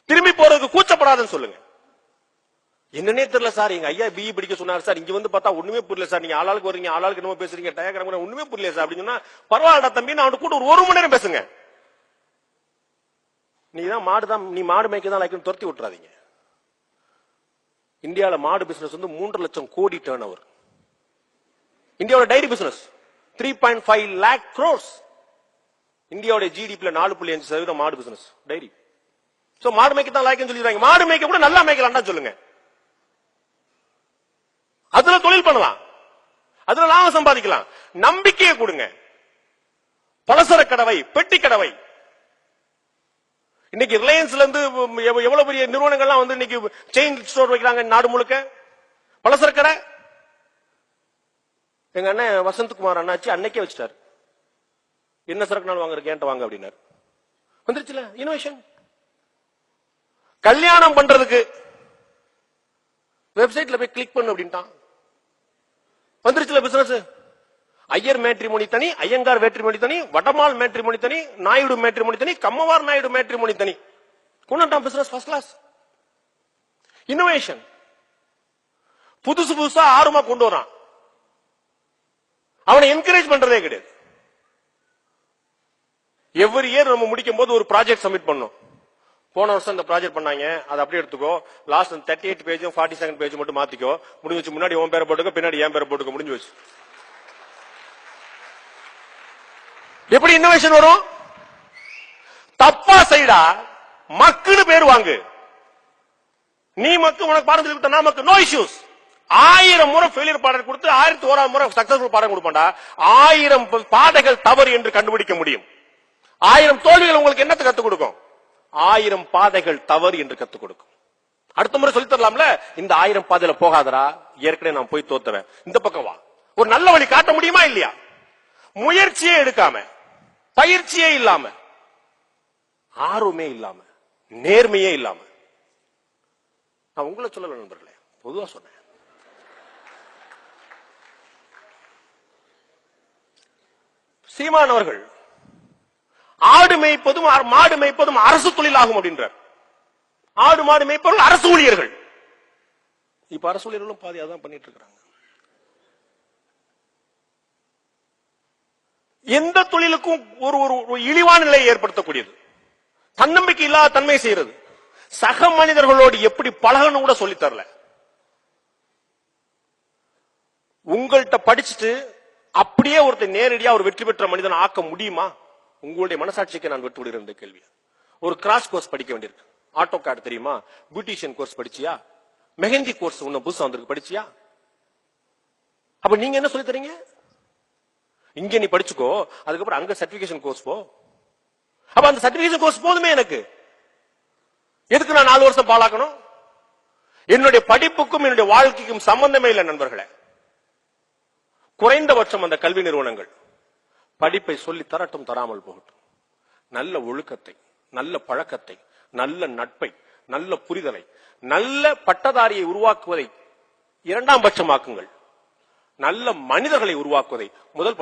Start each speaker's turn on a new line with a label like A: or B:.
A: திரும்பி போறதுக்கு கூச்சப்படாதுன்னு சொல்லுங்க. என்னன்னே தெரியல சார், எங்க ஐயா பிஇ படிக்க சொன்னார் சார், இங்க வந்து பார்த்தா ஒண்ணுமே புரியல சார், நீங்க ஆளாளுக்கு வரீங்க, ஆளாளுக்கு என்னமோ பேசுறீங்க, டயக்ராம் ஒண்ணுமே புரியல சார் அப்படின்னு சொன்னா, பரவாயில்லடா தம்பி, நான் அவனுக்கு கூட ஒரு மணி நேரம் பேசுங்க. நீதான் மாடுதான், நீ மாடு மேய்க்க தான் லைக் துரத்தி விட்டுறாதீங்க. இந்தியாவில மாடு பிசினஸ் வந்து 3 லட்சம் கோடி டர்ன் ஓவர். இந்தியாவோட டைரி பிசினஸ் 3.5 lakh crores. இந்தியாவோட ஜிடிபில 4.5% மாடு பிசினஸ் டைரி. சோ மாடு மேய்க்க தான் லைக்னு சொல்லிடுறாங்க. மாடு மேய்க்க கூட நல்லா மேய்க்கலாம்டா சொல்லுங்க. அதுல தொழில் பண்ணலாம், அதுல லாபம் சம்பாதிக்கலாம். நம்பிக்கையை கொடுங்க. பலசர கடவை, பெட்டி கடவை. இன்னைக்கு ரிலையன்ஸ்ல இருந்து எவ்வளவு பெரிய நிறுவனங்கள்லாம் வந்து இன்னைக்கு செயின் ஸ்டோர் வைக்கிறாங்க நாடு முழுக்க. பலசர கடை எங்க அண்ணன் வசந்த்குமார் அண்ணாச்சி அன்னைக்கே வச்சிட்டாரு. என்ன சரக்குனாலும் வாங்குறதுக்கு ஏன்ட்ட வாங்க அப்படின்னாரு. வந்துருச்சுல இனோவேஷன். கல்யாணம் பண்றதுக்கு வெப்சைட்ல போய் கிளிக் பண்ணு அப்படின்ட்டான். வந்துருச்சுல பிசினஸ். ஐயர் மேட்ரிமோனி தனி, ஐயங்கார் மேட்ரிமோனி தனி, வடமால் மேட்ரிமோனி தனி, நாயுடு மேட்ரிமோனி தனி, கம்மவார் நாயுடு மேட்ரிமோனி தனி. கொண்டான் பிசினஸ் ஃபர்ஸ்ட் கிளாஸ். இன்னோவேஷன் புதுசு புதுசா ஆர்வமா கொண்டு வரான். அவனை என்கரேஜ் பண்றதே கிடையாது. எவ்ரி இயர் நம்ம முடிக்கும் போது ஒரு ப்ராஜெக்ட் சப்மிட் பண்ணோம். போன வருஷம் இந்த ப்ராஜெக்ட் பண்ணாங்க, அதை அப்படியே எடுத்துக்கோ. லாஸ்ட் 38 பேஜும் 42 பேஜ் மட்டும் மாத்திக்கோ. முடிஞ்சு முன்னாடி உன் பேரை போட்டுக்க, பின்னாடி என் பேரை போட்டுக்க. முடிஞ்சு வச்சு. எப்படி இன்னோவேஷன் வரும்? தப்பா செய்டா, மக்குன்னு பேர் வாங்கு. நீ மக்கு, உனக்கு பாடம் சொல்லி கொடுத்த நான் மக்கு, நோ இஷ்யூஸ். 1000 முறை ஃபெயிலியர் பாடம் கொடுத்து 1001 முறை சக்சஸ்ஃபுல் பாடம் கொடுப்பாண்டா. 1000 பாதைகள் தவறு என்று கண்டுபிடிக்க முடியும். 1000 தோல்விகள் உங்களுக்கு என்னத்தை கத்துக் கொடுக்கும்? 1000 பாதைகள் தவறு என்று கத்துக் கொடுக்கும். அடுத்த முறை சொல்லி தரலாம்ல, இந்த 1000 பாதையில போகாதரா, ஏற்கனவே நான் போய் தோத்துறேன், இந்த பக்கம் வா. ஒரு நல்ல வழி காட்ட முடியுமா இல்லையா? முயற்சியே எடுக்காம, பயிற்சியே இல்லாம, ஆர்வமே இல்லாம, நேர்மையே இல்லாம. நான் உங்களை சொல்லல நண்பர்களே, பொதுவா சொன்னேன். சீமான் அவர்கள் ஆடு மேய்ப்பதும் மாடு மேய்ப்பதும் அரசு தொழிலாகும் அப்படின்றார். ஆடு மாடு மேய்ப்பவர்கள் அரசு ஊழியர்கள். இப்ப அரசு ஊழியர்களும் பாதி அதான் பண்ணிட்டு இருக்காங்க. எந்த தொழிலுக்கும் ஒரு இழிவான நிலையை ஏற்படுத்தக்கூடியது, தன்னம்பிக்கை இல்லாத தன்மை செய்யறது, சக மனிதர்களோடு எப்படி பழகணும் கூட சொல்லி தரல. உங்கள்கிட்ட படிச்சுட்டு அப்படியே ஒருத்தர் நேரடியா ஒரு வெற்றி பெற்ற மனிதன் ஆக்க முடியுமா? உங்களுடைய மனசாட்சிக்கு நான் விட்டு விடுகிற கேள்வி. ஒரு கிராஷ் கோர்ஸ் படிக்க வேண்டியிருக்கு. ஆட்டோ கார்டு தெரியுமா? பியூட்டிஷியன் கோர்ஸ் படிச்சியா? மெஹந்தி கோர்ஸ் உன்ன புதுசா வந்திருக்கு, படிச்சியா? அப்ப நீங்க என்ன சொல்லி தரீங்க? இங்க நீ படிச்சுக்கோ, அதுக்கப்புறம் அங்க சர்டிபிகேஷன் கோர்ஸ் போ. அப்ப அந்த சர்டிபிகேஷன் கோர்ஸ் போதுமே எனக்கு. எதுக்கு நான் 4 வருஷம் பாழாக்கணும்? என்னுடைய படிப்புக்கும் என்னுடைய வாழ்க்கைக்கும் சம்பந்தமே இல்லை நண்பர்களே. குறைந்தபட்சம் அந்த கல்வி நிறுவனங்கள் படிப்பை சொல்லி தரட்டும், தராமல் போகட்டும். நல்ல ஒழுக்கத்தை, நல்ல பழக்கத்தை, நல்ல நட்பை, நல்ல புரிதலை, நல்ல பட்டதாரியை உருவாக்குவதை 2ஆம் பட்சமாக்குங்கள். நல்ல மனிதர்களை உருவாக்குவதை முதல்